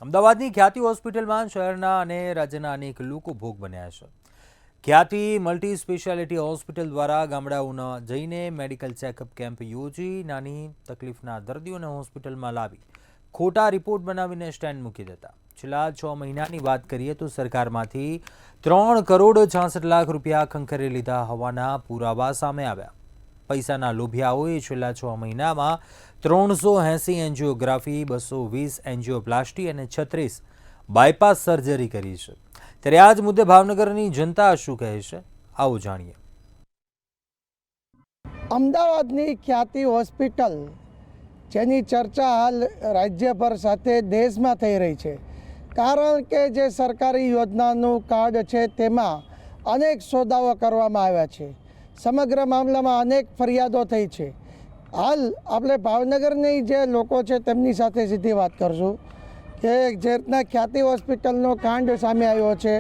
અમદાવાદની ખ્યાતિ હોસ્પિટલમાં શહેરના અને રાજ્યના અનેક લોકો ભોગ બન્યા છે। ખ્યાતિ મલ્ટી સ્પેશિયાલિટી હોસ્પિટલ દ્વારા ગામડાઓના જઈને મેડિકલ ચેકઅપ કેમ્પ યોજી નાની તકલીફના દર્દીઓને હોસ્પિટલમાં લાવી ખોટા રિપોર્ટ બનાવીને સ્ટેન્ડ મૂકી દેતા। છેલ્લા 6 મહિનાની વાત કરીએ તો સરકારમાંથી 3,66,00,000 રૂપિયા ખંખેરી લીધા હોવાના પુરાવા સામે આવ્યા। પૈસાના લોભિયાઓએ છેલ્લા 6 મહિનામાં 380 એન્જિયોગ્રાફી, 220 એન્જિયોપ્લાસ્ટી અને 36 બાયપાસ સર્જરી કરી છે। ત્યારે આ જ મુદ્દે ભાવનગરની જનતા શું કહે છે, આવો જાણીએ। અમદાવાદની ખ્યાતિ હોસ્પિટલ જેની ચર્ચા હાલ રાજ્યભર સાથે દેશમાં થઈ રહી છે, કારણ કે જે સરકારી યોજનાનું કાર્ડ છે તેમાં અનેક સોદાઓ કરવામાં આવ્યા છે। સમગ્ર મામલામાં અનેક ફરિયાદો થઈ છે। હાલ આપણે ભાવનગરની જે લોકો છે તેમની સાથે સીધી વાત કરશું કે જે રીતના ખ્યાતિ હોસ્પિટલનો કાંડ સામે આવ્યો છે,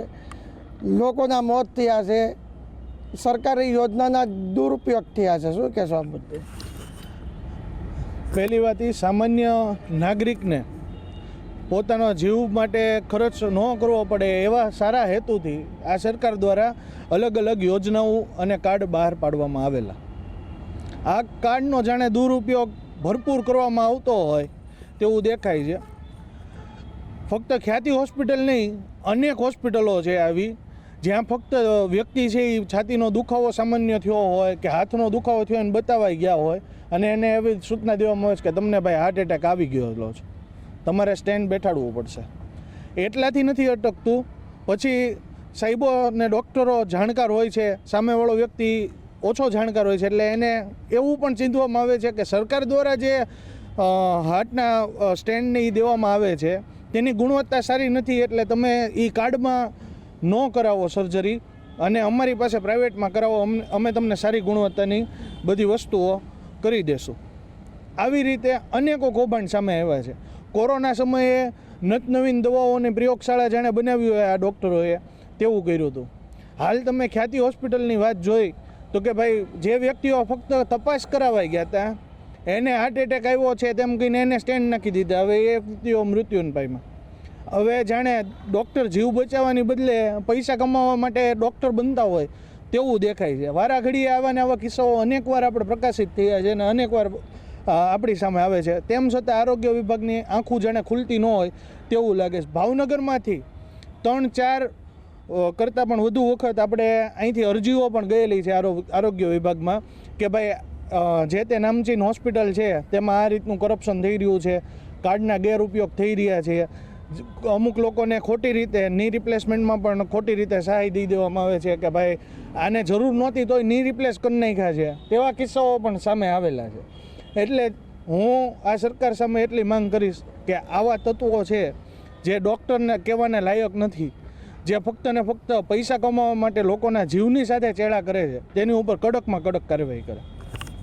લોકોના મોત થયા છે, સરકારી યોજનાના દુરુપયોગ થયા છે, શું કહેશો આ મુદ્દે? પહેલી વાત એ, સામાન્ય નાગરિકને પોતાનો જીવ માટે ખર્ચ ન કરવો પડે એવા સારા હેતુથી આ સરકાર દ્વારા અલગ અલગ યોજનાઓ અને કાર્ડ બહાર પાડવામાં આવેલા। આ કાર્ડનો જાણે દુરુપયોગ ભરપૂર કરવામાં આવતો હોય તેવું દેખાય છે। ફક્ત ખ્યાતિ હોસ્પિટલ નહીં, અનેક હોસ્પિટલો છે આવી જ્યાં ફક્ત વ્યક્તિ છે એ છાતીનો દુખાવો સામાન્ય થયો હોય કે હાથનો દુખાવો થયો એને બતાવાઈ ગયા હોય અને એને એવી સૂચના દેવામાં આવે છે કે તમને ભાઈ હાર્ટ એટેક આવી ગયો છે, તમારે સ્ટેન્ડ બેઠાડવું પડશે। એટલાથી નથી અટકતું, પછી સાહેબો અને ડૉક્ટરો જાણકાર હોય છે, સામેવાળો વ્યક્તિ ઓછો જાણકાર હોય છે, એટલે એને એવું પણ ચીંધવામાં આવે છે કે સરકાર દ્વારા જે હાર્ટના સ્ટેન્ડને એ દેવામાં આવે છે તેની ગુણવત્તા સારી નથી, એટલે તમે એ કાર્ડમાં ન કરાવો સર્જરી અને અમારી પાસે પ્રાઇવેટમાં કરાવો, અમે તમને સારી ગુણવત્તાની બધી વસ્તુઓ કરી દેશું। આવી રીતે અનેકો કૌભાંડ સામે આવ્યા છે। કોરોના સમયે નવીન દવાઓની પ્રયોગશાળા જાણે બનાવી હોય આ ડૉક્ટરોએ તેવું કર્યું હતું। હાલ તમે ખ્યાતિ હોસ્પિટલની વાત જોઈ તો કે ભાઈ જે વ્યક્તિઓ ફક્ત તપાસ કરાવાઈ ગયા હતા એને હાર્ટ એટેક આવ્યો છે તેમ કહીને એને સ્ટેન્ડ નાખી દીધા, હવે એ વ્યક્તિઓ મૃત્યુને પામ્યા। હવે જાણે ડૉક્ટર જીવ બચાવવાની બદલે પૈસા કમાવા માટે ડૉક્ટર બનતા હોય તેવું દેખાય છે। વારા ઘડીએ આવા ને આવા કિસ્સાઓ અનેકવાર આપણે પ્રકાશિત થયા છે અને અનેકવાર આપણી સામે આવે છે, તેમ છતાં આરોગ્ય વિભાગની આંખું જાણે ખુલતી ન હોય તેવું લાગે છે। ભાવનગરમાંથી 3-4 કરતાં પણ વધુ વખત આપણે અહીંથી અરજીઓ પણ ગયેલી છે આરોગ્ય વિભાગમાં કે ભાઈ જે તે નામચીન હોસ્પિટલ છે તેમાં આ રીતનું કરપ્શન થઈ રહ્યું છે, કાર્ડના ગેરઉપયોગ થઈ રહ્યા છે, અમુક લોકોને ખોટી રીતે ની રિપ્લેસમેન્ટમાં પણ ખોટી રીતે સહાય દઈ દેવામાં આવે છે કે ભાઈ આને જરૂર નહોતી તોય ની રિપ્લેસ કરી નાખ્યા છે, તેવા કિસ્સાઓ પણ સામે આવેલા છે। એટલે હું આ સરકાર સામે એટલી માંગ કરીશ કે આવા તત્વો છે જે ડૉક્ટરને કહેવાને લાયક નથી, જે ફક્ત ને ફક્ત પૈસા કમાવા માટે લોકોના જીવની સાથે ચેડા કરે છે, તેની ઉપર કડકમાં કડક કાર્યવાહી કરે।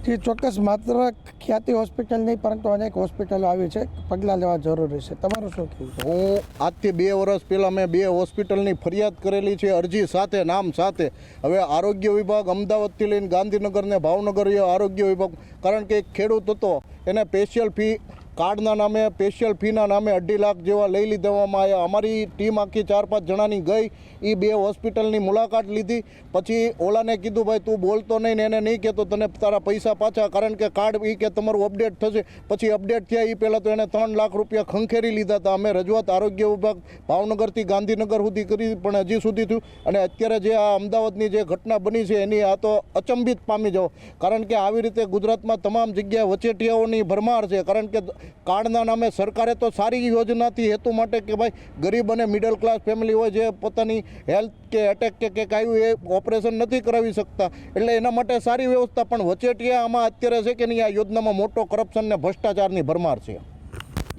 જે ચોક્કસ માત્ર ખ્યાતિ હોસ્પિટલ નહીં પરંતુ અનેક હોસ્પિટલો આવી છે, પગલાં લેવા જરૂરી છે, તમારું શું કહેવું? હું આજથી 2 વર્ષ પહેલાં મેં 2 હોસ્પિટલની ફરિયાદ કરેલી છે, અરજી સાથે, નામ સાથે। હવે આરોગ્ય વિભાગ અમદાવાદથી લઈને ગાંધીનગર ને ભાવનગર આરોગ્ય વિભાગ, કારણ કે એક ખેડૂત હતો એને સ્પેશિયલ ફી કાર્ડના નામે, સ્પેશિયલ ફીના નામે 2.5 લાખ જેવા લઈ લીધવામાં આવ્યા। અમારી ટીમ આખી 4-5 જણાની ગઈ, એ 2 હોસ્પિટલની મુલાકાત લીધી, પછી ઓલાને કીધું ભાઈ તું બોલતો નહીં ને એને નહીં કહેતો તને તારા પૈસા પાછા, કારણ કે કાર્ડ એ કે તમારું અપડેટ થશે। પછી અપડેટ થયા એ પહેલાં તો એને 3 લાખ રૂપિયા ખંખેરી લીધા હતા। અમે રજૂઆત આરોગ્ય વિભાગ ભાવનગરથી ગાંધીનગર સુધી કરી પણ હજી સુધી થયું, અને અત્યારે જે આ અમદાવાદની જે ઘટના બની છે એની આ તો અચંબિત પામી જાઓ, કારણ કે આવી રીતે ગુજરાતમાં તમામ જગ્યાએ વચેટિયાઓની ભરમાર છે। કારણ કે કાર્ડના નામે સરકારે તો સારી યોજનાથી હેતુ માટે કે ભાઈ ગરીબ અને મિડલ ક્લાસ ફેમિલી હોય જે પોતાની હેલ્થ કે એટેક કે કંઈક આવ્યું એ ઓપરેશન નથી કરાવી શકતા, એટલે એના માટે સારી વ્યવસ્થા, પણ વચેટિયા આમાં અત્યારે છે કે નહીં, આ યોજનામાં મોટો કરપ્શન ને ભ્રષ્ટાચારની ભરમાર છે।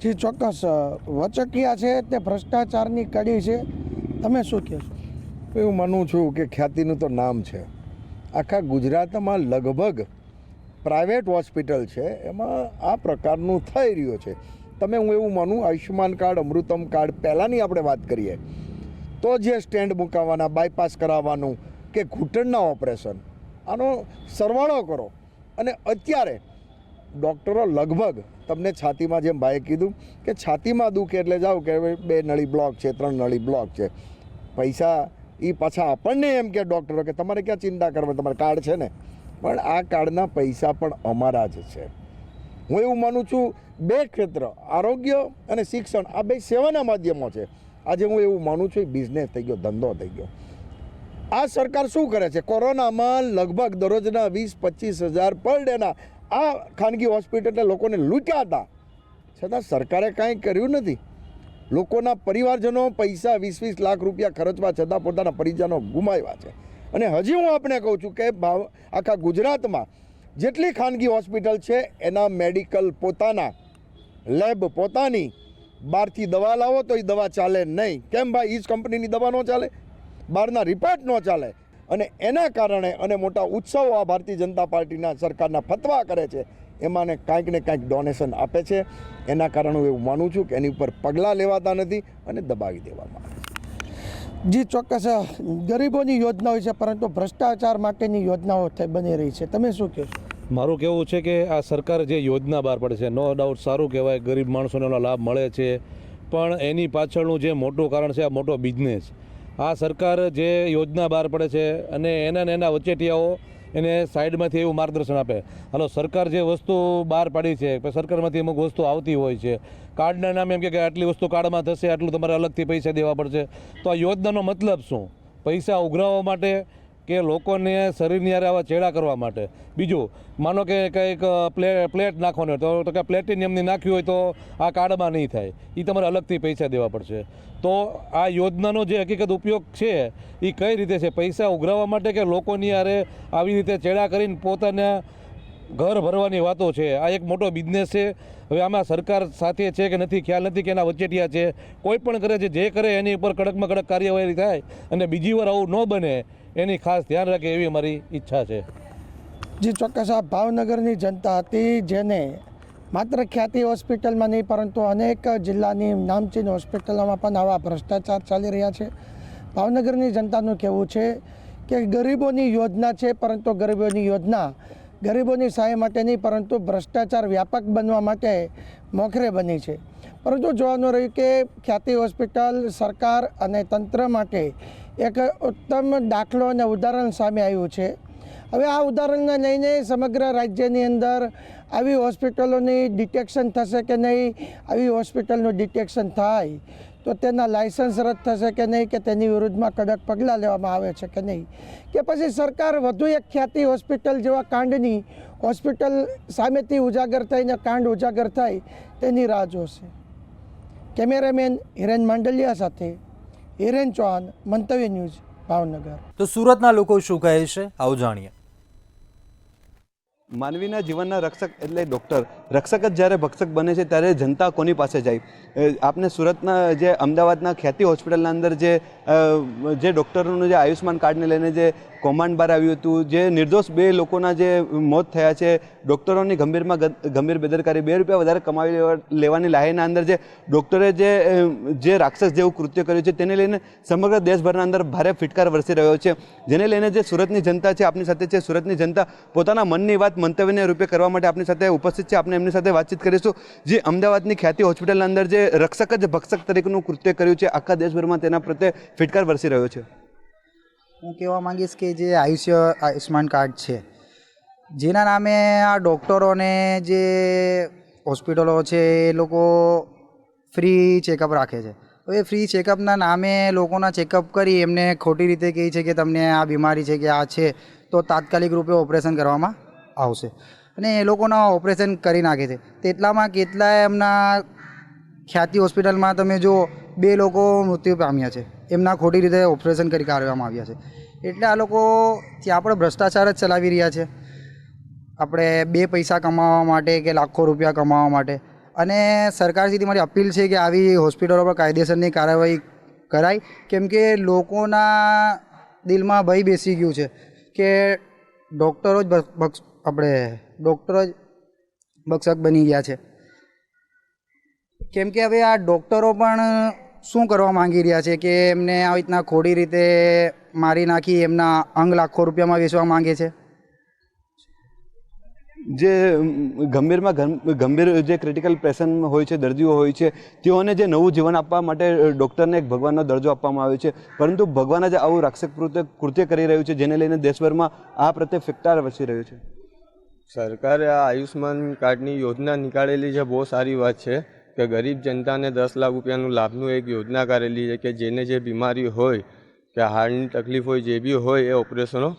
જે ચોક્કસ વચકિયા છે તે ભ્રષ્ટાચારની કડી છે, તમે શું કહેશો? હું માનું છું કે ખ્યાતિનું તો નામ છે, આખા ગુજરાતમાં લગભગ પ્રાઇવેટ હોસ્પિટલ છે એમાં આ પ્રકારનું થઈ રહ્યું છે। તમે હું એવું માનું, આયુષ્યમાન કાર્ડ, અમૃતમ કાર્ડ પહેલાંની આપણે વાત કરીએ તો જે સ્ટેન્ડ મુકાવવાના, બાયપાસ કરાવવાનું કે ઘૂંટણના ઓપરેશન, આનો સરવાળો કરો અને અત્યારે ડૉક્ટરો લગભગ તમને છાતીમાં જેમ ભાઈએ કીધું કે છાતીમાં દુખે એટલે જાઓ કે હવે 2 નળી બ્લોક છે, 3 નળી બ્લોક છે. પૈસા એ પાછા આપણને એમ કે ડૉક્ટરો કે તમારે ક્યાં ચિંતા કરવા, તમારે કાર્ડ છે ને. પણ આ કાર્ડના પૈસા પણ અમારા જ છે. હું એવું માનું છું 2 ક્ષેત્ર, આરોગ્ય અને શિક્ષણ, આ 2 સેવાના માધ્યમો છે. આજે હું એવું માનું છું બિઝનેસ થઈ ગયો, ધંધો થઈ ગયો. આ સરકાર શું કરે છે? કોરોનામાં લગભગ દરરોજના 20-25 હજાર પર ડેના આ ખાનગી હોસ્પિટલે લોકોને લૂંટ્યા હતા, છતાં સરકારે કાંઈ કર્યું નથી. લોકોના પરિવારજનો પૈસા 20-20 લાખ રૂપિયા ખર્ચવા છતાં પોતાના પરિજનો ગુમાવ્યા છે. અને હજી હું આપણે કહું છું કે આખા ગુજરાતમાં જેટલી ખાનગી હોસ્પિટલ છે એના મેડિકલ પોતાના, લેબ પોતાની, બહારથી દવા લાવો તો એ દવા ચાલે નહીં. કેમ ભાઈ? એ જ કંપનીની દવા ન ચાલે, બહારના રિપોર્ટ ન ચાલે. અને એના કારણે અને મોટા ઉત્સવો આ ભારતીય જનતા પાર્ટીના સરકારના ફતવા કરે છે, એમાંને કાંઈક ને કાંઈક ડોનેશન આપે છે. એના કારણે હું એવું માનું છું કે એની ઉપર પગલાં લેવાતા નથી અને દબાવી દેવામાં આવે છે. જી ચોક્કસ, ગરીબોની યોજનાઓ છે પરંતુ ભ્રષ્ટાચાર માટેની યોજનાઓ બની રહી છે. તમે શું કહેશો? મારું કહેવું છે કે આ સરકાર જે યોજના બહાર પડે છે, નો ડાઉટ સારું કહેવાય, ગરીબ માણસોને એનો લાભ મળે છે. પણ એની પાછળનું જે મોટું કારણ છે આ મોટો બિઝનેસ. આ સરકાર જે યોજના બહાર પડે છે અને એના વચેટિયાઓ એને સાઈડમાંથી એવું માર્ગદર્શન આપે. હાલો, સરકાર જે વસ્તુ બહાર પાડી છે, સરકારમાંથી અમુક વસ્તુ આવતી હોય છે, કાર્ડના નામે એમ કે આટલી વસ્તુ કાર્ડમાં થશે, આટલું તમારે અલગથી પૈસા દેવા પડશે. તો આ યોજનાનો મતલબ શું? પૈસા ઉઘરાવવા માટે કે લોકોને શરીરની હારે આવા ચેડા કરવા માટે? બીજું, માનો કે કંઈક પ્લેટ નાખવાનો હોય તો કે પ્લેટિનિયમની નાખ્યું હોય તો આ કાર્ડમાં નહીં થાય, એ તમારે અલગથી પૈસા દેવા પડશે. તો આ યોજનાનો જે હકીકત ઉપયોગ છે એ કઈ રીતે છે? પૈસા ઉઘરાવવા માટે કે લોકોની હારે આવી રીતે ચેડા કરીને પોતાના ઘર ભરવાની વાતો છે? આ એક મોટો બિઝનેસ છે. હવે આમાં સરકાર સાથે છે કે નથી, ખ્યાલ નથી કે એના વચેટિયા છે. કોઈ પણ કરે છે, જે કરે એની ઉપર કડકમાં કડક કાર્યવાહી થાય અને બીજી વાર આવું ન બને એની ખાસ ધ્યાન રાખે એવી અમારી ઈચ્છા છે. જી ચોક્કસ, આ ભાવનગરની જનતા હતી જેને માત્ર ખ્યાતિ હોસ્પિટલમાં નહીં પરંતુ અનેક જિલ્લાની નામચીન હોસ્પિટલોમાં પણ આવા ભ્રષ્ટાચાર ચાલી રહ્યા છે. ભાવનગરની જનતાનું કહેવું છે કે ગરીબોની યોજના છે પરંતુ ગરીબોની યોજના ગરીબોની સહાય માટે નહીં પરંતુ ભ્રષ્ટાચાર વ્યાપક બનવા માટે મોખરે બની છે. પરંતુ જોવાનું રહ્યું કે ખ્યાતિ હોસ્પિટલ સરકાર અને તંત્ર માટે એક ઉત્તમ દાખલો અને ઉદાહરણ સામે આવ્યું છે. હવે આ ઉદાહરણને લઈને સમગ્ર રાજ્યની અંદર આવી હોસ્પિટલોની ડિટેક્શન થશે કે નહીં, આવી હોસ્પિટલનું ડિટેક્શન થાય તો તેના લાયસન્સ રદ થશે કે નહીં, કે તેની વિરુદ્ધમાં કડક પગલાં લેવામાં આવે છે કે નહીં, કે પછી સરકાર વધુ એક ખ્યાતિ હોસ્પિટલ જેવા કાંડની હોસ્પિટલ સામેથી ઉજાગર થઈને કાંડ ઉજાગર થાય તેની રાહ જોશે. કેમેરામેન હિરેન માંડલિયા સાથે હિરેન ચૌહાણ, મંતવ્ય ન્યૂઝ, ભાવનગર. તો સુરતના લોકો શું કહે છે, આવો જાણીએ. માનવીના જીવનના રક્ષક એટલે ડૉક્ટર. રક્ષક જ જ્યારે ભક્ષક બને છે ત્યારે જનતા કોની પાસે જાય? આપને સુરતના જે અમદાવાદના ખ્યાતિ હોસ્પિટલના અંદર જે ડૉક્ટરોનું જે આયુષ્માન કાર્ડને લઈને જે કૌભાંડ બહાર આવ્યું હતું, જે નિર્દોષ 2 લોકોના જે મોત થયા છે, ડૉક્ટરોની ગંભીર બેદરકારી, 2 રૂપિયા વધારે કમાવી લેવાની લાહેના અંદર જે ડૉક્ટરે જે રાક્ષસ જેવું કૃત્ય કર્યું છે તેને લઈને સમગ્ર દેશભરના અંદર ભારે ફિટકાર વરસી રહ્યો છે. જેને લઈને જે સુરતની જનતા છે આપની સાથે છે. સુરતની જનતા પોતાના મનની વાત મંતવ્યને રૂપે કરવા માટે આપની સાથે ઉપસ્થિત છે. આપણે એમની સાથે વાતચીત કરીશું. જે અમદાવાદની ખ્યાતિ હોસ્પિટલના અંદર જે રક્ષક જ ભક્ષક તરીકેનું કૃત્ય કર્યું છે, આખા દેશભરમાં તેના પ્રત્યે ફિટકાર વરસી રહ્યો છે. હું કહેવા માંગીશ કે જે આયુષ્માન કાર્ડ છે જેના નામે આ ડૉક્ટરોને જે હોસ્પિટલો છે એ લોકો ફ્રી ચેકઅપ રાખે છે. હવે ફ્રી ચેકઅપના નામે લોકોના ચેકઅપ કરી એમને ખોટી રીતે કહે છે કે તમને આ બીમારી છે કે આ છે તો તાત્કાલિક રૂપે ઓપરેશન કરવામાં આવશે અને એ લોકોના ઓપરેશન કરી નાખે છે. તેટલામાં કેટલાય એમના ખ્યાતિ હોસ્પિટલમાં તમે જો 2 લોકો મૃત્યુ પામ્યા છે, એમના ખોટી રીતે ઓપરેશન કરી કાઢવામાં આવ્યા છે. એટલે આ લોકો ત્યાં પણ ભ્રષ્ટાચાર જ ચલાવી રહ્યા છે, આપણે 2 પૈસા કમાવા માટે કે લાખો રૂપિયા કમાવા માટે. અને સરકાર સુધી મારી અપીલ છે કે આવી હોસ્પિટલો પર કાયદેસરની કાર્યવાહી કરાય, કેમ કે લોકોના દિલમાં ભય બેસી ગયું છે કે ડૉક્ટરો જ ભક્ષક બની ગયા છે. કેમ કે હવે આ ડૉક્ટરો પણ શું કરવા માંગી રહ્યા છે કે એમને આવી રીતના ખોટી રીતે મારી નાખી એમના અંગ લાખો રૂપિયામાં વેચવા માંગે છે. જે ગંભીર જે ક્રિટિકલ પેશન્ટ હોય છે, દર્દીઓ હોય છે, તેઓને જે નવું જીવન આપવા માટે ડૉક્ટરને એક ભગવાનનો દરજ્જો આપવામાં આવ્યો છે, પરંતુ ભગવાન જ આવું રાક્ષક કૃત્ય કરી રહ્યું છે, જેને લઈને દેશભરમાં આ પ્રત્યે ફિકટાર વસી રહ્યું છે. સરકારે આ આયુષ્માન કાર્ડની યોજના નીકાળેલી છે, બહુ સારી વાત છે કે ગરીબ જનતાને 10 લાખ રૂપિયાનું લાભનું એક યોજના કરેલી છે કે જેને જે બીમારી હોય કે હાર્ટની તકલીફ હોય, જે બી હોય એ ઓપરેશનો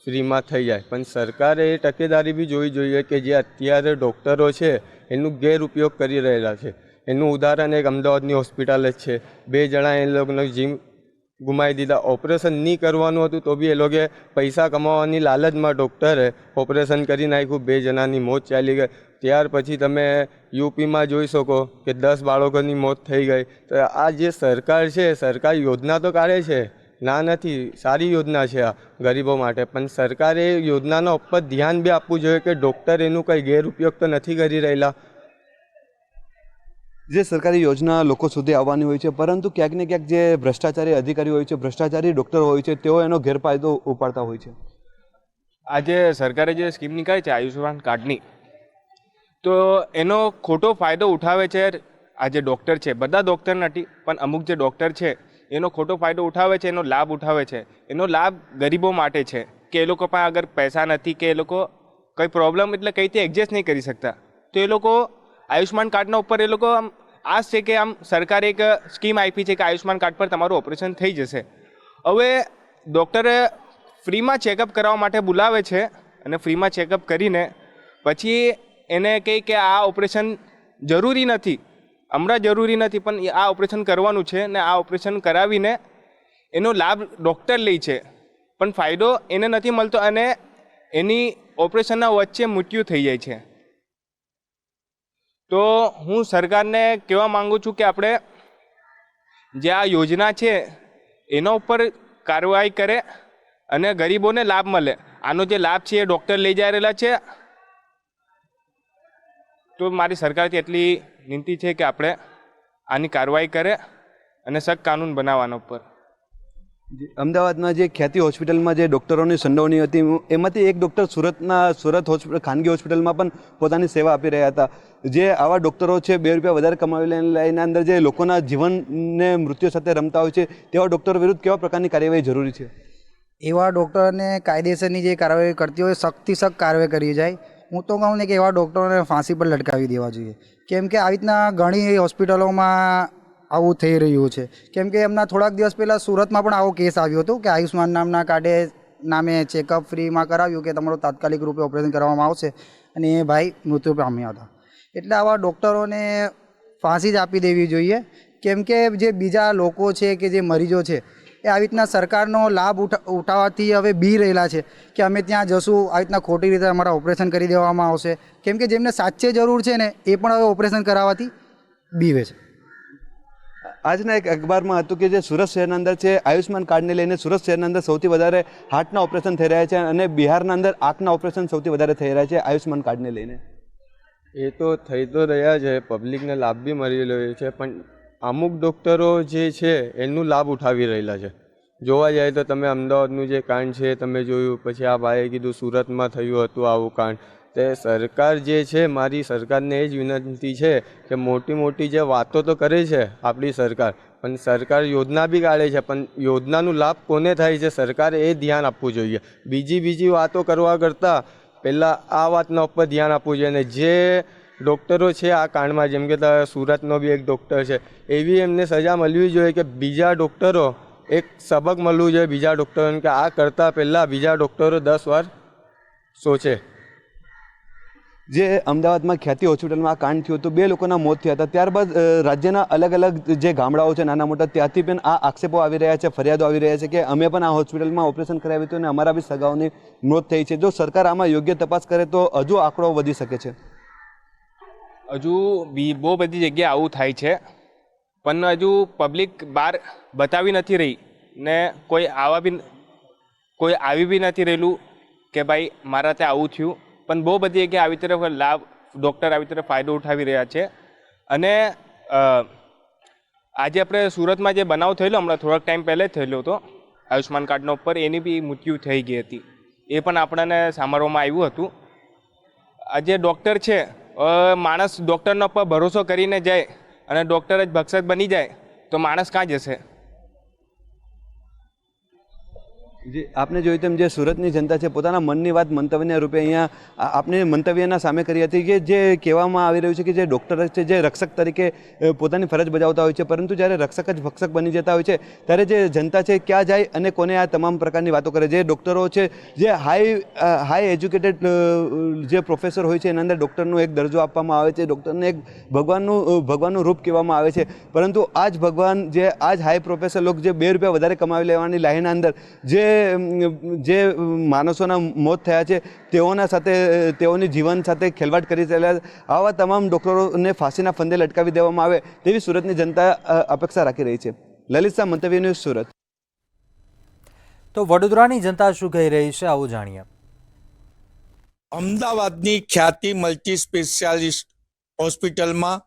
ફ્રીમાં થઈ જાય. પણ સરકારે એ તકેદારી બી જોવી જોઈએ કે જે અત્યારે ડૉક્ટરો છે એનું ગેરઉપયોગ કરી રહેલા છે. એનું ઉદાહરણ એક અમદાવાદની હોસ્પિટલ જ છે. 2 જણા એ લોકોનો જીવ ગુમાવી દીધા. ઓપરેશન નહીં કરવાનું હતું તો બી એ લોકોએ પૈસા કમાવાની લાલચમાં ડૉક્ટરે ઓપરેશન કરી નાખ્યું. 2 જણાની મોત ચાલી ગઈ. ત્યાર પછી તમે યુપીમાં જોઈ શકો કે 10 બાળકોની મોત થઈ ગઈ. તો આ જે સરકાર છે, સરકાર યોજના તો કાઢે છે, ના નથી, સારી યોજના છે આ ગરીબો માટે, પણ સરકારે યોજનાના ઉપર ધ્યાન બી આપવું જોઈએ કે ડૉક્ટર એનું કંઈ ગેરઉપયોગ તો નથી કરી રહેલા. જે સરકારી યોજના લોકો સુધી આવવાની હોય છે, પરંતુ ક્યાંક ને ક્યાંક જે ભ્રષ્ટાચારી અધિકારીઓ હોય છે, ભ્રષ્ટાચારી ડૉક્ટરો હોય છે, તેઓ એનો ગેરફાયદો ઉપાડતા હોય છે. આજે સરકારે જે સ્કીમ નીકાળી છે આયુષ્યમાન કાર્ડની, તો એનો ખોટો ફાયદો ઉઠાવે છે આ જે ડૉક્ટર છે. બધા ડૉક્ટર નથી, પણ અમુક જે ડૉક્ટર છે એનો ખોટો ફાયદો ઉઠાવે છે, એનો લાભ ઉઠાવે છે. એનો લાભ ગરીબો માટે છે કે એ લોકો પાસે અગર પૈસા નથી કે એ લોકો કંઈ પ્રોબ્લેમ એટલે કંઈથી એડજસ્ટ નહીં કરી શકતા, તો એ લોકો આયુષ્યમાન કાર્ડના ઉપર એ લોકો આમ આશ છે કે આમ સરકારે એક સ્કીમ આપી છે કે આયુષ્યમાન કાર્ડ પર તમારું ઓપરેશન થઈ જશે. હવે ડૉક્ટરે ફ્રીમાં ચેકઅપ કરાવવા માટે બોલાવે છે અને ફ્રીમાં ચેકઅપ કરીને પછી એને કહે કે આ ઓપરેશન જરૂરી નથી, હમણાં જરૂરી નથી, પણ આ ઓપરેશન કરવાનું છે ને આ ઓપરેશન કરાવીને એનો લાભ ડૉક્ટર લે છે, પણ ફાયદો એને નથી મળતો અને એની ઓપરેશનના વચ્ચે મૃત્યુ થઈ જાય છે. તો હું સરકારને કહેવા માગું છું કે આપણે જે આ યોજના છે એના ઉપર કાર્યવાહી કરે અને ગરીબોને લાભ મળે. આનો જે લાભ છે એ ડૉક્ટર લઈ જઈ રહેલા છે. તો મારી સરકારથી એટલી વિનંતી છે કે આપણે આની કાર્યવાહી કરે અને સખ્ત કાનૂન બનાવવાના ઉપર. અમદાવાદમાં જે ખ્યાતિ હોસ્પિટલમાં જે ડૉક્ટરોની સંડોવણી હતી, એમાંથી એક ડૉક્ટર સુરત હોસ્પિટલ, ખાનગી હોસ્પિટલમાં પણ પોતાની સેવા આપી રહ્યા હતા. જે આવા ડૉક્ટરો છે, 2 રૂપિયા વધારે કમાવી લઈને અંદર જે લોકોના જીવનને મૃત્યુ સાથે રમતા હોય છે, તેવા ડૉક્ટરો વિરુદ્ધ કેવા પ્રકારની કાર્યવાહી જરૂરી છે? એવા ડૉક્ટરને કાયદેસરની જે કાર્યવાહી કરતી હોય સખ્તથી સખ્ત કાર્યવાહી કરી જાય. હું તો કહું ને કે એવા ડૉક્ટરોને ફાંસી પર લટકાવી દેવા જોઈએ, કેમ કે આવી રીતના ઘણી હોસ્પિટલોમાં આવું થઈ રહ્યું છે. કેમ કે એમના થોડાક દિવસ પહેલાં સુરતમાં પણ આવો કેસ આવ્યો હતો કે આયુષ્માન નામના કાર્ડે નામે ચેકઅપ ફ્રીમાં કરાવ્યું કે તમારું તાત્કાલિક રૂપે ઓપરેશન કરવામાં આવશે અને એ ભાઈ મૃત્યુ પામ્યા હતા. એટલે આવા ડૉક્ટરોને ફાંસી જ આપી દેવી જોઈએ, કેમ કે જે બીજા લોકો છે કે જે મરીજો છે એ આવી રીતના સરકારનો લાભ ઉઠાવવાથી હવે બી રહેલા છે કે અમે ત્યાં જશું, આવી રીતના ખોટી રીતે અમારા ઓપરેશન કરી દેવામાં આવશે. કેમ કે જેમને સાચે જરૂર છે ને એ પણ હવે ઓપરેશન કરાવવાથી બીવે છે. આજના એક અખબારમાં હતું કે જે સુરત શહેરના અંદર છે, આયુષ્માન કાર્ડને લઈને સુરત શહેરના અંદર સૌથી વધારે હાર્ટના ઓપરેશન થઈ રહ્યા છે અને બિહારના અંદર આંખના ઓપરેશન સૌથી વધારે થઈ રહ્યા છે આયુષ્માન કાર્ડને લઈને. એ તો થઈ તો રહ્યા છે, પબ્લિકને લાભ બી મળી રહ્યો છે, પણ અમુક ડૉક્ટરો જે છે એનું લાભ ઉઠાવી રહેલા છે. જોવા જાય તો તમે અમદાવાદનું જે કાંડ છે તમે જોયું, પછી આ ભાઈએ કીધું સુરતમાં થયું હતું આવું કાંડ. તે સરકાર જે છે, મારી સરકારને એ જ વિનંતી છે કે મોટી મોટી જે વાતો તો કરે છે આપણી સરકાર, પણ સરકાર યોજના બી કાઢે છે, પણ યોજનાનું લાભ કોને થાય છે સરકારે એ ધ્યાન આપવું જોઈએ. બીજી વાતો કરવા કરતાં પહેલાં આ વાતના ઉપર ધ્યાન આપવું જોઈએ. અને જે ડૉક્ટરો છે આ કાંડમાં, જેમ કે સુરતનો બી એક ડૉક્ટર છે, એવી એમને સજા મળવી જોઈએ કે બીજા ડૉક્ટરો એક સબક મળવું જોઈએ બીજા ડૉક્ટરોને કે આ કરતાં પહેલાં બીજા ડૉક્ટરો 10 વાર સોચે. જે અમદાવાદમાં ખ્યાતિ હોસ્પિટલમાં આ કાંડ થયું હતું, 2 લોકોના મોત થયા હતા. ત્યારબાદ રાજ્યના અલગ અલગ જે ગામડાઓ છે નાના મોટા, ત્યાંથી પણ આ આક્ષેપો આવી રહ્યા છે, ફરિયાદો આવી રહ્યા છે કે અમે પણ આ હોસ્પિટલમાં ઓપરેશન કરાવ્યું હતું અને અમારા બી સગાઓની મોત થઈ છે. જો સરકાર આમાં યોગ્ય તપાસ કરે તો હજુ આંકડો વધી શકે છે. હજુ બહુ બધી જગ્યાએ આવું થાય છે, પણ હજુ પબ્લિક બહાર બતાવી નથી રહી ને કોઈ આવી બી નથી રહેલું કે ભાઈ મારા ત્યાં આવું થયું. પણ બહુ બધી જગ્યાએ આવી તરફ લાભ ડૉક્ટર આવી તરફ ફાયદો ઉઠાવી રહ્યા છે. અને આજે આપણે સુરતમાં જે બનાવ થયેલો હમણાં થોડાક ટાઈમ પહેલાં જ થયેલો હતો આયુષ્માન કાર્ડના ઉપર, એની બી મૃત્યુ થઈ ગઈ હતી. એ પણ આપણને સાંભળવામાં આવ્યું હતું. આ જે ડૉક્ટર છે માણસ ડૉક્ટરનો પર ભરોસો કરીને જાય અને ડૉક્ટર જ ભક્ષક બની જાય તો માણસ ક્યાં જશે? જે આપને જોયું તેમ જે સુરતની જનતા છે પોતાના મનની વાત મંતવ્યના રૂપે અહીંયા આપને મંતવ્યના સામે કરી હતી કે જે કહેવામાં આવી રહ્યું છે કે જે ડૉક્ટર છે જે રક્ષક તરીકે પોતાની ફરજ બજાવતા હોય છે, પરંતુ જ્યારે રક્ષક જ ભક્ષક બની જતા હોય છે ત્યારે જે જનતા છે ક્યાં જાય અને કોને આ તમામ પ્રકારની વાતો કરે. જે ડૉક્ટરો છે જે હાઈ એજ્યુકેટેડ જે પ્રોફેસર હોય છે એના અંદર ડૉક્ટરનો એક દરજ્જો આપવામાં આવે છે, ડૉક્ટરને એક ભગવાનનું રૂપ કહેવામાં આવે છે, પરંતુ આ જ ભગવાન જે આ જ હાઈ પ્રોફેસર લોકો જે 2 રૂપિયા વધારે કમાવી લેવાની લાઈનના અંદર જે માણસોના મોત થયા છે તેઓના સાથે તેઓની જીવન સાથે ખેલવાડ કરી રહેલા આવા તમામ ડૉક્ટરોને ફાંસીના ફંદે લટકાવી દેવામાં આવે તેવી સુરતની જનતા અપેક્ષા રાખી રહી છે. લલિત શાહ, મંતવ્ય ન્યૂઝ, સુરત. તો વડોદરાની જનતા શું કહી રહી છે આવું જાણીએ. અમદાવાદની ખ્યાતિ મલ્ટી સ્પેશિયાલિસ્ટ હોસ્પિટલમાં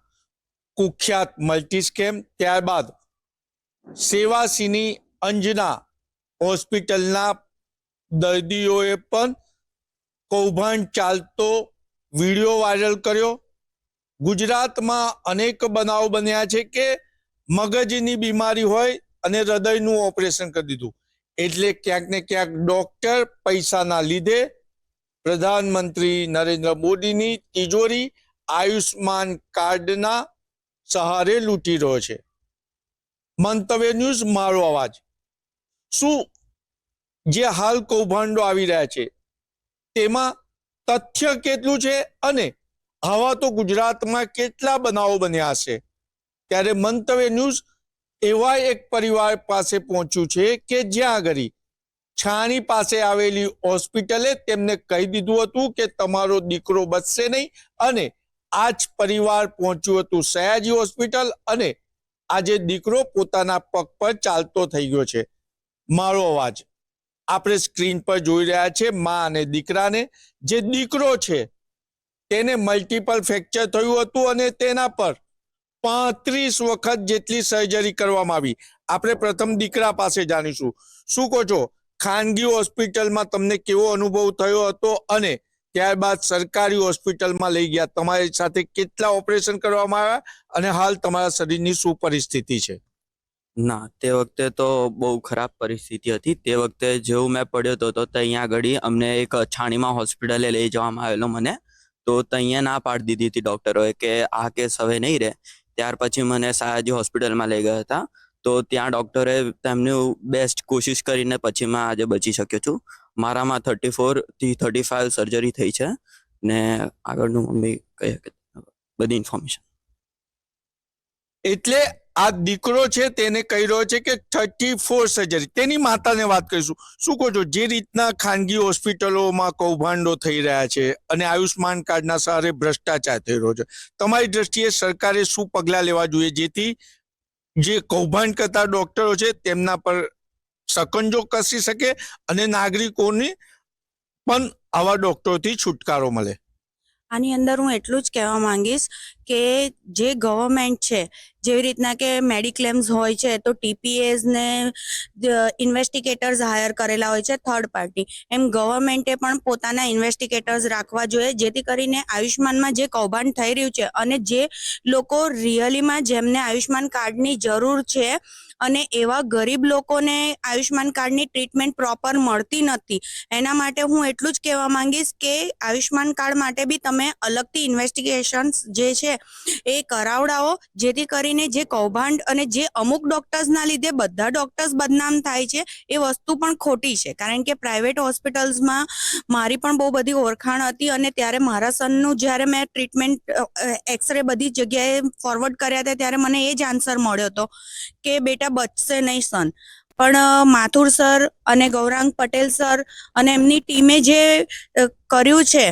કુખ્યાત મલ્ટી સ્કેમ, ત્યારબાદ સેવાસીની અંજના હોસ્પિટલના દર્દીઓએ પણ કૌભાંડ ચાલતો વિડીયો વાયરલ કર્યો. ગુજરાતમાં અનેક બનાવો બન્યા છે કે મગજની બીમારી હોય અને હૃદયનું ઓપરેશન કરી દીધું. એટલે ક્યાંક ને ક્યાંક ડોક્ટર પૈસાના લીધે પ્રધાનમંત્રી નરેન્દ્ર મોદીની તિજોરી આયુષ્માન કાર્ડના સહારે લૂંટી રહ્યો છે. મંતવ્ય ન્યૂઝ, મારો અવાજ. શું જે હાલ કૌભાંડો આવી રહ્યા છે તેમાં તથ્ય કેટલું છે અને આવા તો ગુજરાતમાં કેટલા બનાવો બન્યા હશે? ત્યારે મંતવ્ય ન્યૂઝ એવા એક પરિવાર પાસે પહોંચ્યું છે કે જ્યાં આગળ છાણી પાસે આવેલી હોસ્પિટલે તેમને કહી દીધું હતું કે તમારો દીકરો બચશે નહીં, અને આ જ પરિવાર પહોંચ્યું હતું સયાજી હોસ્પિટલ અને આજે દીકરો પોતાના પગ પર ચાલતો થઈ ગયો છે. મારો અવાજ આપણે સ્ક્રીન પર જોઈ રહ્યા છે મા અને દીકરાને. જે દીકરો છે તેને મલ્ટિપલ ફ્રેક્ચર થયું હતું અને તેના પર 35 વખત જેટલી સર્જરી કરવામાં આવી. આપણે પ્રથમ દીકરા પાસે જાણીશું. શું કહો છો, ખાનગી હોસ્પિટલમાં તમને કેવો અનુભવ થયો હતો અને ત્યારબાદ સરકારી હોસ્પિટલમાં લઈ ગયા, તમારી સાથે કેટલા ઓપરેશન કરવામાં આવ્યા અને હાલ તમારા શરીરની શું પરિસ્થિતિ છે? ના, તે વખતે તો બહુ ખરાબ પરિસ્થિતિ હતી. તે વખતે જેવું મેં પડ્યો હતો તો ત્યાં આગળ અમને એક છાણીમાં હોસ્પિટલે લઈ જવામાં આવેલો મને. તો ત્યાં ના પાડી દીધી હતી ડૉક્ટરોએ કે આ કેસ હવે નહીં રહે. ત્યાર પછી મને સયાજી હોસ્પિટલમાં લઈ ગયા હતા. તો ત્યાં ડૉક્ટરે તેમની બેસ્ટ કોશિશ કરીને પછી મેં આજે બચી શક્યો છું. મારામાં 34 થી 35 સર્જરી થઈ છે ને આગળનું મમ્મી કહે બધી ઇન્ફોર્મેશન. એટલે આ દીકરો છે તેને કહી રહ્યો છે કે 34 સર્જરી. તેની માતાને વાત કરીશું. શું કહો છો, જે રીતના ખાનગી હોસ્પિટલોમાં કૌભાંડો થઈ રહ્યા છે અને આયુષ્માન કાર્ડના સહારે ભ્રષ્ટાચાર થઈ રહ્યો છે, તમારી દ્રષ્ટિએ સરકારે શું પગલાં લેવા જોઈએ જેથી જે કૌભાંડ કરતા ડોક્ટરો છે તેમના પર સકંજો કસી શકે અને નાગરિકોને પણ આવા ડોક્ટરોથી છુટકારો મળે? આની અંદર હું એટલું જ કહેવા માંગીશ કે જે ગવર્મેન્ટ છે, જેવી રીતના કે મેડિક્લેમ્સ હોય છે તો TPAs ને ઇન્વેસ્ટિગેટર્સ હાયર કરેલા હોય છે થર્ડ પાર્ટી, એમ ગવર્મેન્ટે પણ પોતાના ઇન્વેસ્ટિગેટર્સ રાખવા જોઈએ જેથી કરીને આયુષ્માનમાં જે કૌભાંડ થઈ રહ્યું છે અને જે લોકો રિયલીમાં જેમને આયુષ્માન કાર્ડની જરૂર છે અને એવા ગરીબ લોકોને આયુષ્માન કાર્ડની ટ્રીટમેન્ટ પ્રોપર મળતી નથી, એના માટે હું એટલું જ કહેવા માંગીશ કે આયુષ્માન કાર્ડ માટે બી તમે અલગથી ઇન્વેસ્ટિગેશન્સ જે છે એ કરાવડાવો જેથી કરીને જે કૌભાંડ અને જે અમુક ડોક્ટર્સના લીધે બધા ડોક્ટર્સ બદનામ થાય છે એ વસ્તુ પણ ખોટી છે. કારણ કે પ્રાઇવેટ હોસ્પિટલ્સમાં મારી પણ બહુ બધી ઓળખાણ હતી અને ત્યારે મારા સનનું જ્યારે મેં ટ્રીટમેન્ટ એક્સરે બધી જગ્યાએ ફોરવર્ડ કર્યા હતા ત્યારે મને એ જ આન્સર મળ્યો હતો કે બેટા બચશે નહીં સન. પણ માથુર સર અને ગૌરાંગ પટેલ સર અને એમની ટીમે જે કર્યું છે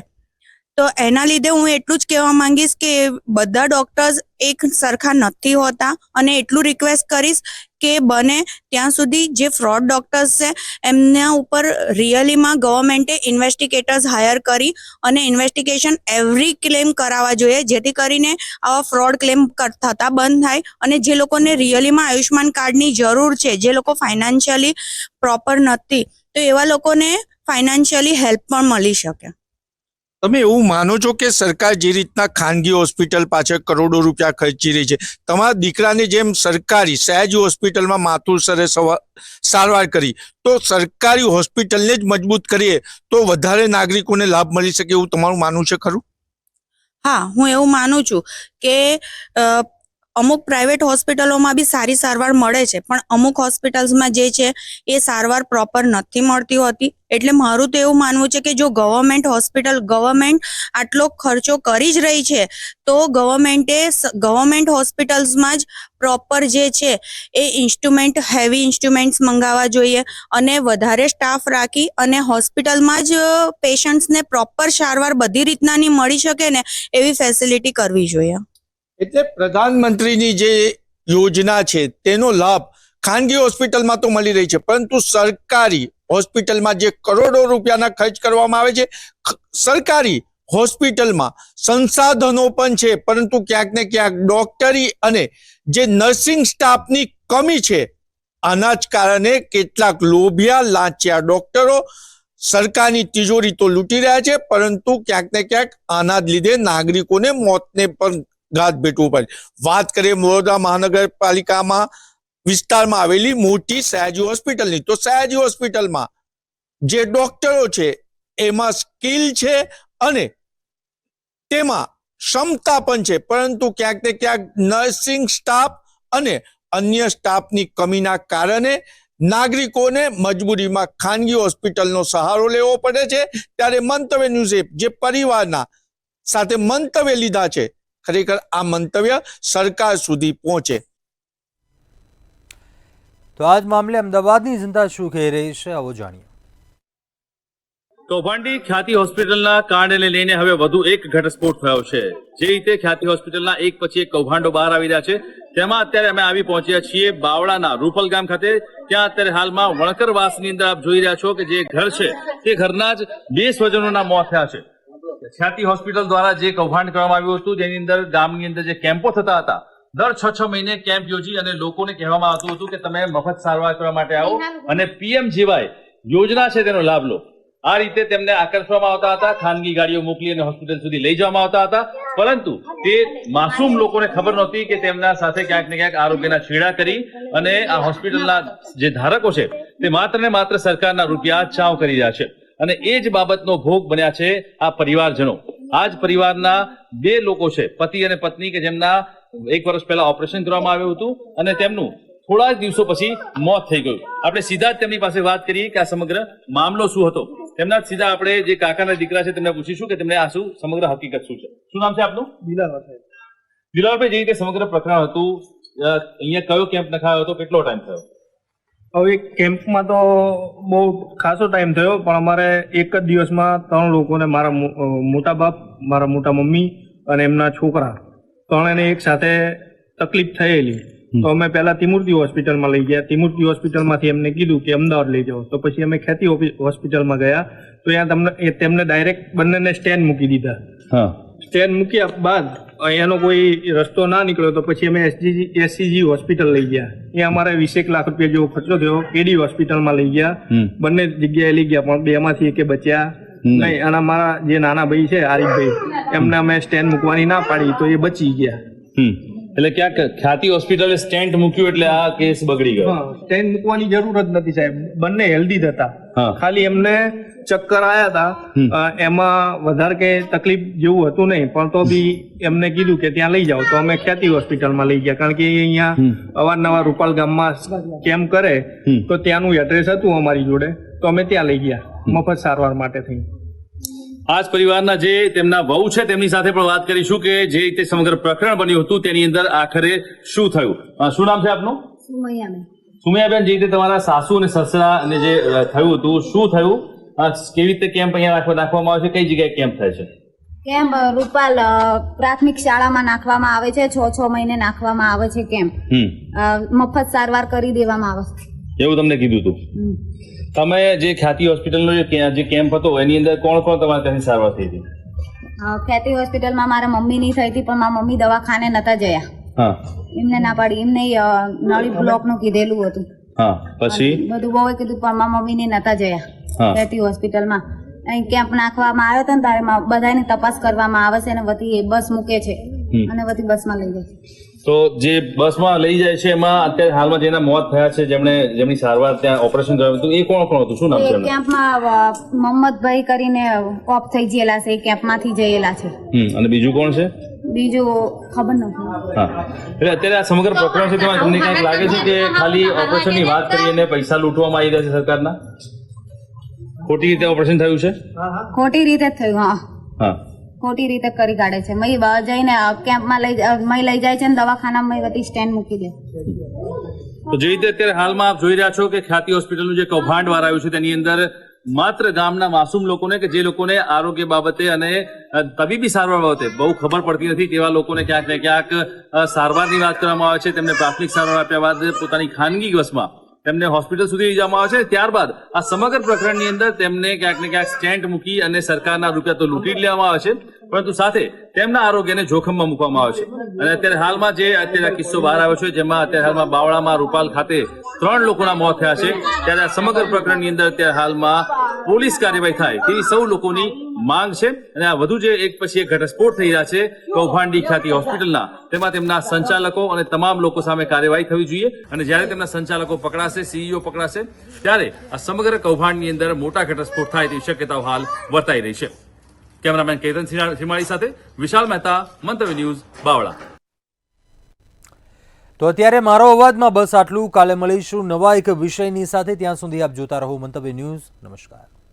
તો એના લીધે હું એટલું જ કહેવા માંગીશ કે બધા ડોક્ટર્સ એક સરખા નથી હોતા અને એટલું રિક્વેસ્ટ કરીશ કે બને ત્યાં સુધી જે ફ્રોડ ડોક્ટર્સ છે એમના ઉપર રિયલીમાં ગવર્મેન્ટે ઇન્વેસ્ટિગેટર્સ હાયર કરી અને ઇન્વેસ્ટિગેશન એવરી ક્લેમ કરાવવા જોઈએ જેથી કરીને આવા ફ્રોડ ક્લેમ થતા બંધ થાય અને જે લોકોને રિયલીમાં આયુષ્માન કાર્ડની જરૂર છે, જે લોકો ફાઇનાન્શિયલી પ્રોપર નથી તો એવા લોકોને ફાઇનાન્શિયલી હેલ્પ પણ મળી શકે. તમે એવું માનો છો કે સરકાર જે રીતના ખાનગી હોસ્પિટલ પાછળ કરોડો રૂપિયા ખર્ચી રહી છે, તમારા દીકરાની જેમ સરકારી સયાજી હોસ્પિટલમાં માતુસરે સારવાર કરી, તો સરકારી હોસ્પિટલને જ મજબૂત કરીએ તો વધારે નાગરિકોને લાભ મળી શકે એવું તમારું માનવું છે ખરું? હા, હું એવું માનું છું કે અમુક પ્રાઇવેટ હોસ્પિટલોમાં બી સારી સારવાર મળે છે, પણ અમુક હોસ્પિટલ્સમાં જે છે એ સારવાર પ્રોપર નથી મળતી હોતી. એટલે મારું તો એવું માનવું છે કે જો ગવર્મેન્ટ આટલો ખર્ચો કરી જ રહી છે તો ગવર્મેન્ટ હોસ્પિટલ્સમાં જ પ્રોપર જે છે એ હેવી ઇન્સ્ટ્રુમેન્ટ્સ મંગાવવા જોઈએ અને વધારે સ્ટાફ રાખી અને હોસ્પિટલમાં જ પેશન્ટ્સને પ્રોપર સારવાર બધી રીતનાની મળી શકે ને એવી ફેસિલિટી કરવી જોઈએ. એટલે પ્રધાનમંત્રીની જે યોજના છે તેનો લાભ ખાનગી હોસ્પિટલમાં તો મળી રહી છે, પરંતુ સરકારી હોસ્પિટલમાં જે કરોડો રૂપિયાના ખર્ચ કરવામાં આવે છે, સરકારી હોસ્પિટલમાં સંસાધનો પણ છે, પરંતુ ક્યાંક ને ક્યાંક ડોક્ટરી અને જે નર્સિંગ સ્ટાફની કમી છે. આના જ કારણે કેટલાક લોભિયા લાંચિયા ડોક્ટરો સરકારની તિજોરી તો લૂંટી રહ્યા છે, પરંતુ ક્યાંક ને ક્યાંક આના જ લીધે નાગરિકોને મોતને પણ ઘાત ભેટવું પડે. વાત કરીએ વડોદરા મહાનગરપાલિકામાં વિસ્તારમાં આવેલી મોટી સયાજી હોસ્પિટલની, તો સયાજી હોસ્પિટલમાં જે ડોક્ટરો છે એમાં સ્કિલ છે અને તેમાં ક્ષમતા પણ છે, પરંતુ ક્યાંક ને ક્યાંક નર્સિંગ સ્ટાફ અને અન્ય સ્ટાફની કમીના કારણે નાગરિકોને મજબૂરીમાં ખાનગી હોસ્પિટલનો સહારો લેવો પડે છે. ત્યારે મંતવ્ય ન્યૂઝે જે પરિવારના સાથે મંતવ્ય લીધા છે, ખરેખર આ મંતવ્ય સરકાર સુધી પહોંચે. તો આ જ મામલે અમદાવાદની જનતા શું કહી રહી છે, આવો જાણીએ. કૌભાંડી ખ્યાતિ હોસ્પિટલના કાંડને લઈને હવે વધુ એક ઘટસ્ફોટ થયો છે. જે રીતે ખ્યાતિ હોસ્પિટલના એક પછી એક કૌભાંડો બહાર આવી રહ્યા છે, તેમાં અત્યારે અમે આવી પહોંચ્યા છીએ બાવળાના રૂપલ ગામ ખાતે. ત્યાં અત્યારે હાલમાં વણકરવાસની અંદર આપ જોઈ રહ્યા છો કે જે ઘર છે તે ઘરના જ 2 સ્વજનોના મોત થયા છે. ખ્યાતિ હોસ્પિટલ દ્વારા જે કૌભાંડ કરવામાં આવ્યું હતું તેની અંદર ગામની અંદર જે કેમ્પો થતા હતા, દર 6 મહિને કેમ્પ યોજી અને લોકોને કહેવામાં આવતું હતું કે તમે મફત સારવાર કરવા માટે આવો અને PMJY યોજના છે તેનો લાભ લો. આ રીતે તેમને આકર્ષવામાં આવતા હતા, ખાનગી ગાડીઓ મોકલી અને હોસ્પિટલ સુધી લઈ જવામાં આવતા હતા, પરંતુ તે માસૂમ લોકોને ખબર નહોતી કે તેમના સાથે ક્યાંક ને ક્યાંક આરોગ્યના છેડા કરી અને આ હોસ્પિટલના જે ધારકો છે તે માત્ર ને માત્ર સરકારના રૂપિયા ચાવ કરી રહ્યા છે. અને એ જ બાબતનો ભોગ બન્યા છે આ પરિવારજનો. આ જ પરિવારના 2 લોકો છે, પતિ અને પત્ની, કે જેમના 1 વર્ષ પહેલા ઓપરેશન કરવામાં આવ્યું હતું અને તેમનું થોડા જ દિવસો પછી મોત થઈ ગયું. આપણે સીધા જ તેમની પાસે વાત કરીએ કે આ સમગ્ર મામલો શું હતો. તેમના સીધા આપણે જે કાકાના દીકરા છે તેમને પૂછીશું કે તેમને આ શું સમગ્ર હકીકત શું છે. શું નામ છે આપનું? દિલાવરભાઈ, જે રીતે સમગ્ર પ્રકરણ હતું, અહીંયા કયો કેમ્પ નખાયો હતો, કેટલો ટાઈમ થયો? હવે કેમ્પમાં તો બહુ ખાસો ટાઈમ થયો, પણ અમારે એક જ દિવસમાં 3 લોકોને, મારા મોટા બાપ, મારા મોટા મમ્મી અને એમના છોકરા, 3ને એક સાથે તકલીફ થયેલી. તો અમે પહેલા તિમૂર્તિ હોસ્પિટલમાં લઈ ગયા. તિમૂર્તિ હોસ્પિટલમાંથી એમને કીધું કે અમદાવાદ લઈ જાઓ. તો પછી અમે ખ્યાતિ હોસ્પિટલમાં ગયા, તો ત્યાં તેમને ડાયરેક્ટ બંનેને સ્ટેન્ડ મૂકી દીધા. સ્ટેન્ડ મૂક્યા બાદ એનો કોઈ રસ્તો ના નીકળ્યો તો પછી અમે SCG હોસ્પિટલ લઈ ગયા. એ અમારે 21 લાખ રૂપિયા જેવો ખર્ચો થયો. KD હોસ્પિટલમાં લઈ ગયા, બંને જગ્યાએ લઈ ગયા, પણ 2માંથી એકે બચ્યા નહીં. અને મારા જે નાના ભાઈ છે આરિફભાઈ, એમને અમે સ્ટેન્ડ મૂકવાની ના પાડી તો એ બચી ગયા. એટલે ક્યાંક ખ્યાતિ હોસ્પિટલે સ્ટેન્ટ મૂક્યું એટલે આ કેસ બગડી ગયો. સ્ટેન્ડ મૂકવાની જરૂર જ નથી સાહેબ, બંને હેલ્ધી હતા. ખાલી એમને ચક્કર આવ્યા હતા, એમાં વધારે કઈ તકલીફ જેવું હતું નહીં, પણ તો બી એમને કીધું કે ત્યાં લઈ જાઓ. તો અમે ખ્યાતિ હોસ્પિટલમાં લઈ ગયા, કારણ કે અહીંયા અવારનવાર રૂપાલ ગામમાં કેમ્પ કરે, તો ત્યાંનું એડ્રેસ હતું અમારી જોડે, તો અમે ત્યાં લઈ ગયા મફત સારવાર માટે થઈ. આ જ પરિવારના જે તેમના વહુ છે તેમની સાથે પણ વાત કરીશું કે જે રીતે સમગ્ર પ્રકરણ બન્યું હતું તેની અંદર આખરે શું થયું. શું નામ છે આપનું? સુમૈયાબેન, જે રીતે તમારા સાસુ અને સસરાને જે થયું હતું, શું થયું, કેવી રીતે કેમ્પ અહીંયા નાખવામાં આવે છે, કઈ જગ્યાએ કેમ્પ થાય છે? કેમ્પ રૂપાલ પ્રાથમિક શાળામાં નાખવામાં આવે છે. 6 મહિને નાખવામાં આવે છે કેમ્પ. મફત સારવાર કરી દેવામાં આવે છે એવું તમને કીધું હતું. તમે જે ખ્યાતિ હોસ્પિટલનો જે કેમ્પ હતો એની અંદર કોણ કોણ તમારે તેની સારવાર થઈ હતી? ખ્યાતિ હોસ્પિટલમાં મારા મમ્મીની થઈ હતી, પણ મારા મમ્મી દવાખાને નતા ગયા. એમને ના પાડી, એમને નળી બ્લોકનું કીધેલું હતું. પછી બધું બહુ કીધું, પણ મારા મમ્મીને નતા ગયા ખ્યાતિ હોસ્પિટલમાં. અહીં કેમ્પ નાખવામાં આવ્યો હતો ને ત્યારે બધાની તપાસ કરવામાં આવે છે અને બધી બસ મૂકે છે અને બધી બસમાં લઈ જાય છે. તો જે બસમાં લઈ જાય છે એમાં અત્યારે હાલમાં જેના મોત થયા છે જેમની સારવાર ત્યાં ઓપરેશન કરાવ્યું હતું એ કોણ હતું, શું નામ છે એ એમનું? કેમ્પમાં મોહમ્મદભાઈ કરીને ઓફ થઈ ગયેલા છે, એ કેમ્પમાંથી જયેલા છે. અને બીજું કોણ છે? બીજું ખબર નથી. હા, એટલે અત્યારે આ સમગ્ર પ્રકરણ છે તેમાં તમને કંઈક લાગે છે કે ખાલી ઓપરેશનની વાત કરીને પૈસા લૂંટવામાં આવી રહ્યા છે સરકારના? ખોટી રીતે ઓપરેશન થયું છે? ખોટી રીતે જ થયું. હા, હા, ખોટી રીતે કરી કાઢે છે. મય બહાર જઈને કેમ્પમાં લઈ જાય છે ને દવાખાનામાં બધી સ્ટેન્ડ મૂકી દે. તો જે રીતે અત્યારે હાલમાં આપ જોઈ રહ્યા છો કે ખ્યાતિ હોસ્પિટલનું જે કૌભાંડ વાર આવ્યું છે તેની અંદર માત્ર ગામના માસૂમ લોકોને કે જે લોકોને આરોગ્ય બાબતે અને તબીબી સારવાર બાબતે બહુ ખબર પડતી નથી તેવા લોકોને ક્યાંક ને ક્યાંક સારવારની વાત કરવામાં આવે છે. તેમને પ્રાથમિક સારવાર આપ્યા બાદ પોતાની ખાનગી બસમાં તેમને હોસ્પિટલ સુધી લઈ જવામાં આવે છે. ત્યારબાદ આ સમગ્ર પ્રકરણની અંદર તેમને ક્યાંક ને ક્યાંક સ્ટેન્ટ મૂકી અને સરકારના રૂપિયા તો લૂંટી લેવામાં આવે છે, પરંતુ સાથે તેમના આરોગ્યને જોખમમાં મૂકવામાં આવે છે. અને અત્યારે હાલમાં જે અત્યારે કિસ્સો બહાર આવ્યો છે જેમાં અત્યારે હાલમાં બાવળામાં રૂપાલ ખાતે 3 લોકોના મોત થયા છે, ત્યારે આ સમગ્ર પ્રકરણની અંદર અત્યારે હાલમાં પોલીસ કાર્યવાહી થાય તેવી સૌ લોકોની માંગ છે. અને આ વધુ જે એક પછી એક ઘટસ્ફોટ થઈ રહ્યા છે કૌભાંડી ખ્યાતિ હોસ્પિટલના, તેમાં તેમના સંચાલકો અને તમામ લોકો સામે કાર્યવાહી થવી જોઈએ. અને જ્યારે તેમના સંચાલકો પકડાશે, સીઈઓ પકડાશે, ત્યારે આ સમગ્ર કૌભાંડની અંદર મોટા ઘટસ્ફોટ થાય તેવી શક્યતાઓ હાલ વર્તાઈ રહી છે. કેમેરામેન કેતન સીમાળી સાથે વિશાલ મહેતા, મંતવ્ય ન્યૂઝ, બાવળા. તો અત્યારે મારો અવાજમાં બસ આટલું. કાલે મળીશું નવા એક વિષયની સાથે. ત્યાં સુધી આપ જોતા રહો મંતવ્ય ન્યૂઝ. નમસ્કાર.